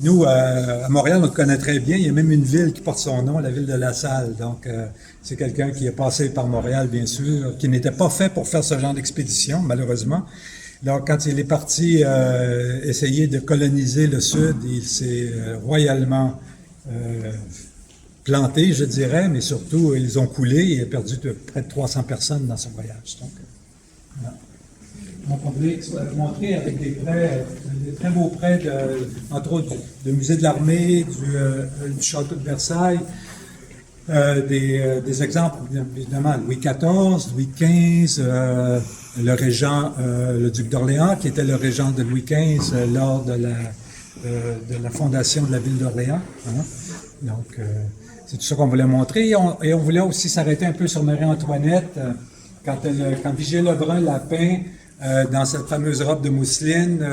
Nous, à Montréal, on le connaît très bien. Il y a même une ville qui porte son nom, la ville de La Salle. Donc, c'est quelqu'un qui est passé par Montréal, bien sûr, qui n'était pas fait pour faire ce genre d'expédition, malheureusement. Donc, quand il est parti essayer de coloniser le Sud, il s'est royalement planté, je dirais, mais surtout, ils ont coulé. Il a perdu près de 300 personnes dans son voyage. Donc, voilà. Donc, on voulait montrer avec des très beaux prêts, entre autres du musée de l'armée, du château de Versailles, des exemples, évidemment, Louis XIV, Louis XV, le régent, le duc d'Orléans, qui était le régent de Louis XV lors de la fondation de la ville d'Orléans. Hein? Donc, c'est tout ça qu'on voulait montrer. Et on voulait aussi s'arrêter un peu sur Marie-Antoinette, quand Vigée Lebrun l'a peint dans cette fameuse robe de mousseline.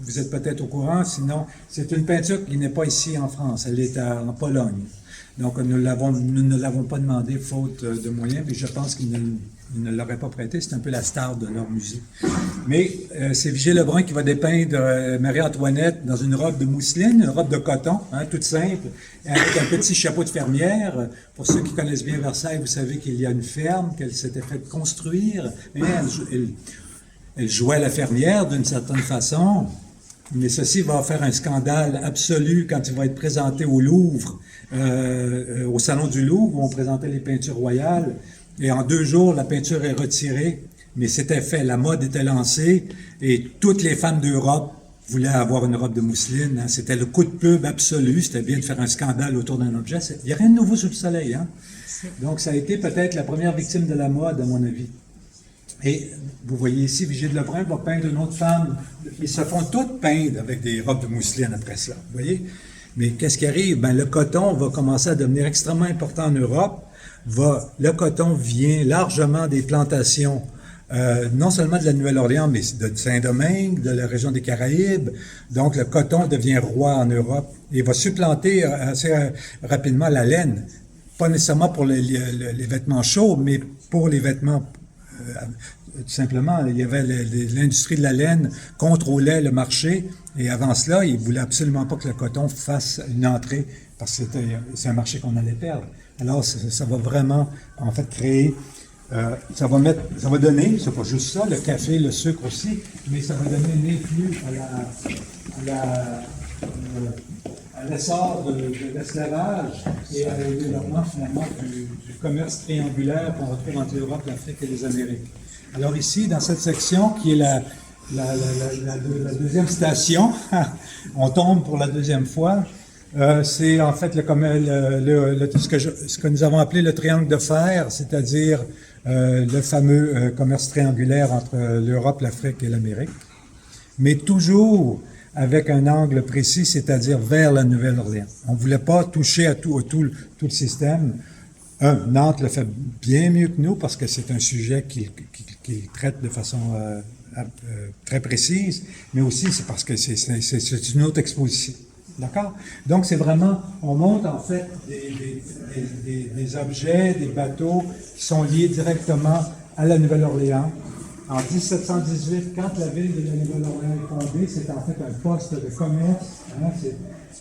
Vous êtes peut-être au courant, sinon, c'est une peinture qui n'est pas ici en France, elle est en Pologne. Donc, nous ne l'avons pas demandé faute de moyens, mais je pense qu'ils ne l'auraient pas prêté. C'est un peu la star de leur musée. Mais c'est Vigée Lebrun qui va dépeindre Marie-Antoinette dans une robe de mousseline, une robe de coton, hein, toute simple, avec un petit chapeau de fermière. Pour ceux qui connaissent bien Versailles, vous savez qu'il y a une ferme qu'elle s'était fait construire. Et elle jouait la fermière d'une certaine façon. Mais ceci va faire un scandale absolu quand il va être présenté au Louvre, au Salon du Louvre, où on présentait les peintures royales. Et en 2 jours, la peinture est retirée. Mais c'était fait, la mode était lancée et toutes les femmes d'Europe voulaient avoir une robe de mousseline. Hein. C'était le coup de pub absolu. C'était bien de faire un scandale autour d'un objet. Il n'y a rien de nouveau sous le soleil. Hein? Donc, ça a été peut-être la première victime de la mode, à mon avis. Et vous voyez ici, Vigée de Lebrun va peindre une autre femme. Ils se font toutes peindre avec des robes de mousseline après ça. Vous voyez? Mais qu'est-ce qui arrive? Ben, le coton va commencer à devenir extrêmement important en Europe. Le coton vient largement des plantations, non seulement de la Nouvelle-Orléans, mais de Saint-Domingue, de la région des Caraïbes. Donc, le coton devient roi en Europe et va supplanter assez rapidement la laine. Pas nécessairement pour les vêtements chauds, mais pour les vêtements tout simplement, il y avait l'industrie de la laine contrôlait le marché et avant cela, ils ne voulaient absolument pas que le coton fasse une entrée parce que c'est un marché qu'on allait perdre. Alors, ça va vraiment, en fait, créer, ça va donner, c'est pas juste ça, le café, le sucre aussi, mais ça va donner un influx à l'essor de l'esclavage et à le développement finalement du commerce triangulaire qu'on retrouve entre l'Europe, l'Afrique et les Amériques. Alors ici, dans cette section qui est la deuxième station, on tombe pour la deuxième fois, c'est en fait ce que nous avons appelé le triangle de fer, c'est-à-dire le fameux commerce triangulaire entre l'Europe, l'Afrique et l'Amérique, mais toujours avec un angle précis, c'est-à-dire vers la Nouvelle-Orléans. On ne voulait pas toucher à tout le système. Nantes le fait bien mieux que nous parce que c'est un sujet qu'il traite de façon très précise, mais aussi c'est parce que c'est une autre exposition. D'accord? Donc c'est vraiment, on montre en fait des objets, des bateaux qui sont liés directement à la Nouvelle-Orléans. En 1718, quand la ville de la Nouvelle-Orléans est fondée, c'est en fait un poste de commerce. Hein,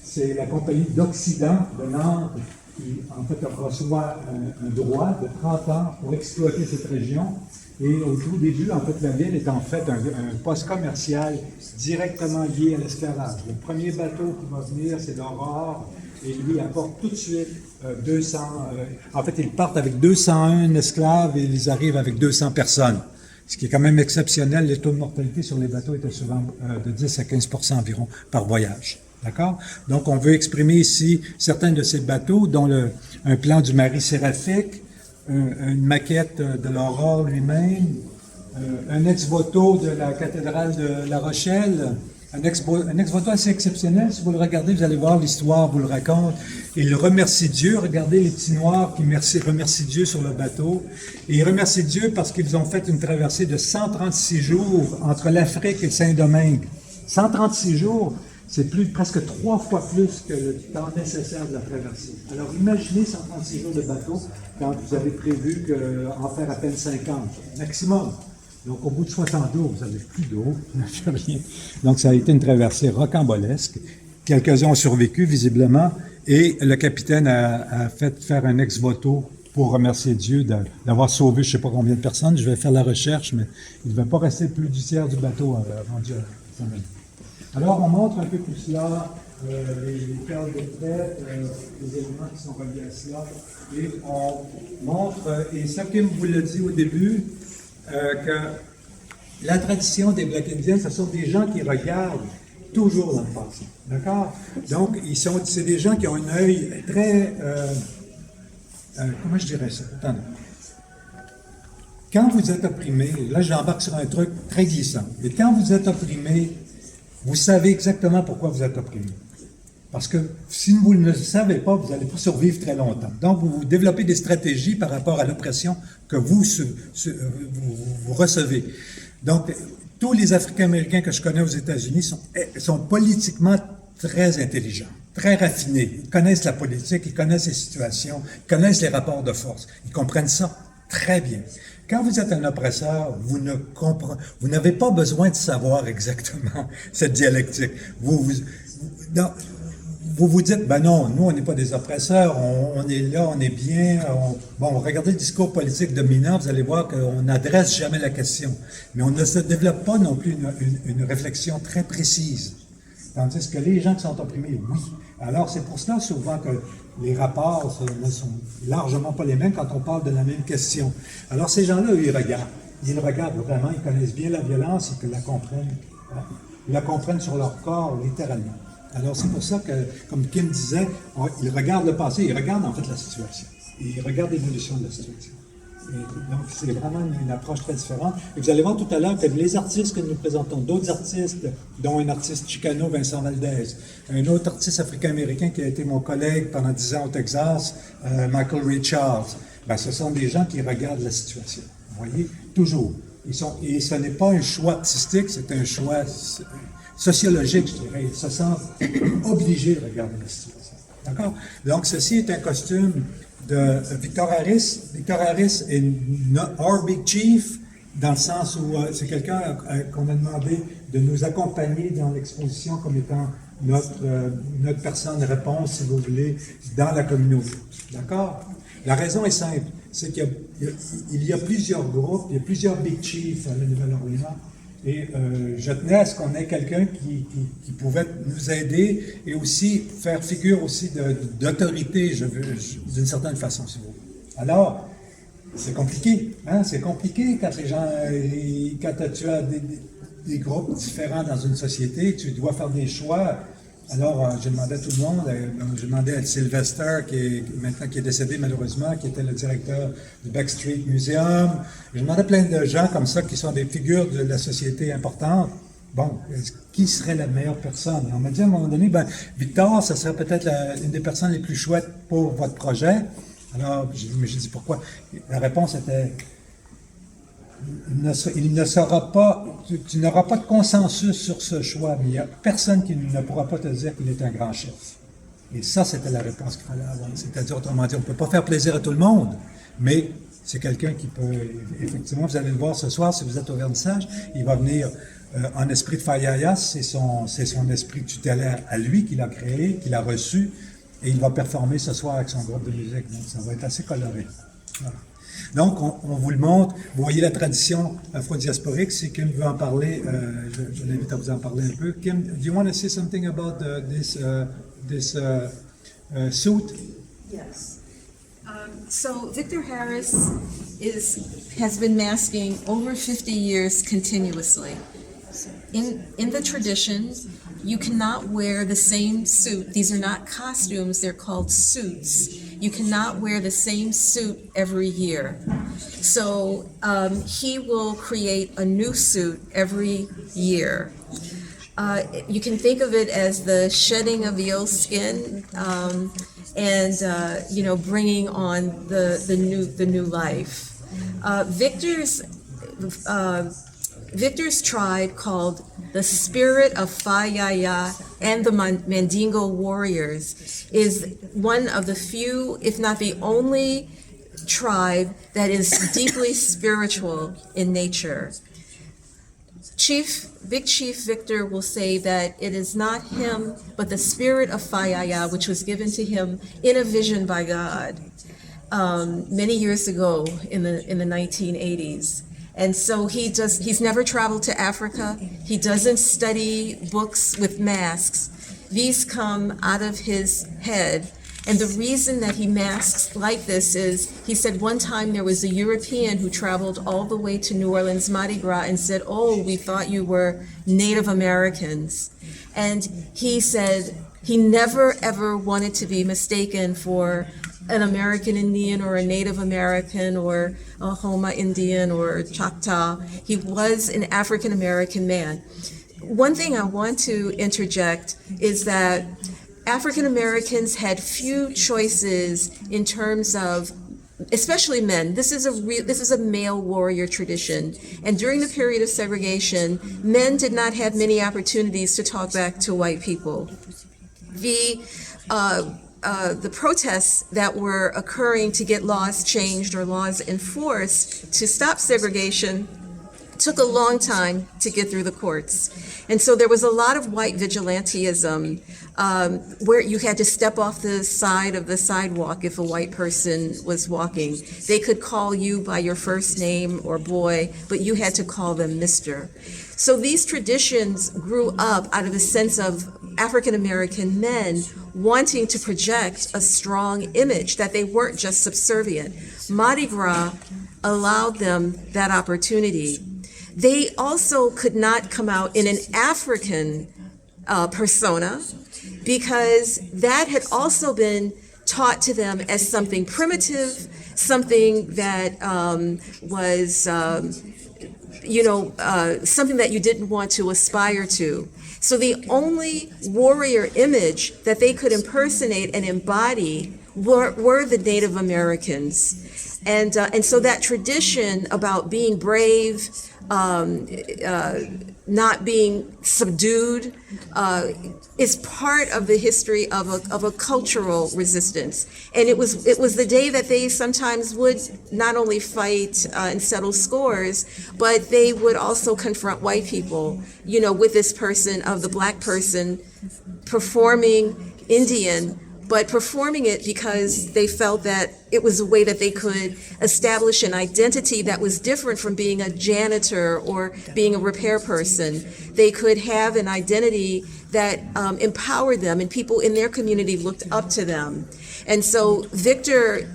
c'est la compagnie d'Occident de Nantes qui, en fait, reçoit un droit de 30 ans pour exploiter cette région. Et au tout début, en fait, la ville est en fait un poste commercial directement lié à l'esclavage. Le premier bateau qui va venir, c'est l'Aurore, et lui apporte tout de suite 200... en fait, ils partent avec 201 esclaves et ils arrivent avec 200 personnes. Ce qui est quand même exceptionnel, les taux de mortalité sur les bateaux étaient souvent de 10 à 15% environ par voyage. D'accord? Donc, on veut exprimer ici certains de ces bateaux, dont un plan du Marie Séraphique, une maquette de l'Aurore lui-même, un ex-voto de la cathédrale de La Rochelle, un ex-voto assez exceptionnel. Si vous le regardez, vous allez voir l'histoire, vous le raconte. Il remercie Dieu. Regardez les petits noirs qui remercient Dieu sur le bateau. Et ils remercient Dieu parce qu'ils ont fait une traversée de 136 jours entre l'Afrique et Saint-Domingue. 136 jours, c'est presque 3 fois plus que le temps nécessaire de la traversée. Alors imaginez 136 jours de bateau quand vous avez prévu en faire à peine 50, maximum. Donc, au bout de 60 jours, vous n'avez plus d'eau, vous n'avez plus rien. Donc, ça a été une traversée rocambolesque. Quelques-uns ont survécu, visiblement, et le capitaine a fait faire un ex-voto pour remercier Dieu d'avoir sauvé je ne sais pas combien de personnes. Je vais faire la recherche, mais il ne devait pas rester plus du tiers du bateau avant Dieu. Alors, on montre un peu tout cela, les perles de trait, les éléments qui sont reliés à cela, et on montre, et ça, Kim vous l'a dit au début, que la tradition des Black Indians, ce sont des gens qui regardent toujours dans le passé. D'accord? Donc, c'est des gens qui ont un œil très... comment je dirais ça? Attendez. Quand vous êtes opprimé, là j'embarque sur un truc très glissant, et quand vous êtes opprimé, vous savez exactement pourquoi vous êtes opprimé. Parce que si vous ne le savez pas, vous n'allez pas survivre très longtemps. Donc, vous développez des stratégies par rapport à l'oppression que vous recevez. Donc, tous les Africains-Américains que je connais aux États-Unis sont politiquement très intelligents, très raffinés. Ils connaissent la politique, ils connaissent les situations, ils connaissent les rapports de force. Ils comprennent ça très bien. Quand vous êtes un oppresseur, vous n'avez pas besoin de savoir exactement cette dialectique. Vous vous dites, ben non, nous, on n'est pas des oppresseurs, on est là, on est bien. Regardez le discours politique dominant, vous allez voir qu'on n'adresse jamais la question. Mais on ne se développe pas non plus une réflexion très précise. Tandis que les gens qui sont opprimés, oui. Alors, c'est pour cela souvent que les rapports ne sont largement pas les mêmes quand on parle de la même question. Alors, ces gens-là, eux, ils regardent. Ils regardent vraiment, ils connaissent bien la violence et qu'ils la comprennent. Ils la comprennent sur leur corps, littéralement. Alors, c'est pour ça que, comme Kim disait, ils regardent le passé, ils regardent en fait la situation. Et ils regardent l'évolution de la situation. Et donc, c'est vraiment une approche très différente. Et vous allez voir tout à l'heure que les artistes que nous présentons, d'autres artistes, dont un artiste chicano, Vincent Valdez, un autre artiste africain-américain qui a été mon collègue pendant 10 ans au Texas, Michael Richards, ce sont des gens qui regardent la situation. Vous voyez, toujours. Et ce n'est pas un choix artistique, c'est un choix sociologique, je dirais. Ils se sentent obligés de regarder la situation. D'accord? Donc, ceci est un costume de Victor Harris. Victor Harris est our big chief, dans le sens où c'est quelqu'un qu'on a demandé de nous accompagner dans l'exposition comme étant notre personne réponse, si vous voulez, dans la communauté. D'accord? La raison est simple, c'est qu'il y a plusieurs groupes, il y a plusieurs big chiefs à la Nouvelle-Orléans, et je tenais à ce qu'on ait quelqu'un qui pouvait nous aider et aussi faire figure aussi d'autorité, d'une certaine façon, si vous voulez. Alors, c'est compliqué, hein? C'est compliqué quand quand tu as des groupes différents dans une société, tu dois faire des choix. Alors, j'ai demandé à tout le monde, j'ai demandé à Sylvester, qui est décédé malheureusement, qui était le directeur du Backstreet Museum. J'ai demandé à plein de gens comme ça, qui sont des figures de la société importante. Bon, qui serait la meilleure personne? Et on m'a dit à un moment donné, Victor, ça serait peut-être une des personnes les plus chouettes pour votre projet. Alors, j'ai dit pourquoi? La réponse était... Il ne sera pas, tu n'auras pas de consensus sur ce choix, mais il n'y a personne qui ne pourra pas te dire qu'il est un grand chef. Et ça, c'était la réponse qu'il fallait avoir. C'est-à-dire, autrement dit, on ne peut pas faire plaisir à tout le monde, mais c'est quelqu'un qui peut, effectivement, vous allez le voir ce soir, si vous êtes au vernissage, il va venir en esprit de Fayaya, c'est son esprit tutélaire à lui qu'il a créé, qu'il a reçu, et il va performer ce soir avec son groupe de musique. Donc, ça va être assez coloré. Voilà. Donc, on vous le montre. Vous voyez la tradition afro-diasporique. Si Kim veut en parler, je l'invite à vous en parler un peu. Kim, do you want to say something about this suit? Yes. So Victor Harris has been masking over 50 years continuously. In the tradition, you cannot wear the same suit. These are not costumes, they're called suits. You cannot wear the same suit every year. So he will create a new suit every year. You can think of it as the shedding of the old skin and bringing on the new life. Victor's tribe, called the Spirit of Fayaya and the Mandingo Warriors, is one of the few, if not the only, tribe that is deeply spiritual in nature. Big Chief Victor will say that it is not him, but the spirit of Fayaya, which was given to him in a vision by God many years ago in the 1980s. And so he's never traveled to Africa. He doesn't study books with masks. These come out of his head. And the reason that he masks like this is, he said one time there was a European who traveled all the way to New Orleans, Mardi Gras, and said, "Oh, we thought you were Native Americans." And he said he never ever wanted to be mistaken for an American Indian or a Native American or a Homa Indian or Choctaw. He was an African American man. One thing I want to interject is that African Americans had few choices in terms of, especially men. This is a male warrior tradition, and during the period of segregation, men did not have many opportunities to talk back to white people. The protests that were occurring to get laws changed or laws enforced to stop segregation took a long time to get through the courts. And so there was a lot of white vigilantism where you had to step off the side of the sidewalk if a white person was walking. They could call you by your first name or boy, but you had to call them Mr. So these traditions grew up out of the sense of African American men wanting to project a strong image, that they weren't just subservient. Mardi Gras allowed them that opportunity. They also could not come out in an African persona, because that had also been taught to them as something primitive, something that was, something that you didn't want to aspire to. So the only warrior image that they could impersonate and embody were the Native Americans. And so that tradition about being brave, not being subdued, is part of the history of a cultural resistance. And it was the day that they sometimes would not only fight and settle scores, but they would also confront white people, with this person of the black person performing Indian, but performing it because they felt that it was a way that they could establish an identity that was different from being a janitor or being a repair person. They could have an identity that empowered them, and people in their community looked up to them. And so Victor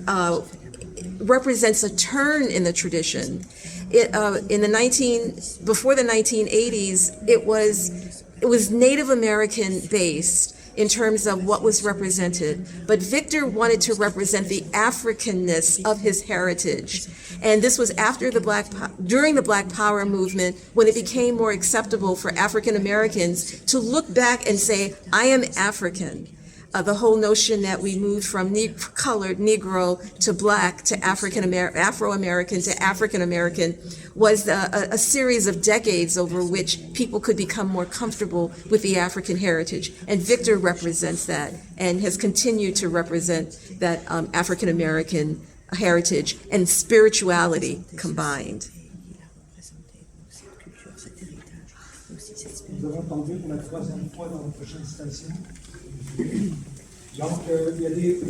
represents a turn in the tradition. Before the 1980s, it was Native American based in terms of what was represented. But Victor wanted to represent the Africanness of his heritage. And this was after during the Black Power movement, when it became more acceptable for African Americans to look back and say, I am African. The whole notion that we moved from colored Negro to black to Afro-American to African American was a series of decades over which people could become more comfortable with the African heritage. And Victor represents that and has continued to represent that African American heritage and spirituality combined. Nous avons entendu pour la troisième fois dans la prochaine station. Donc, il y a des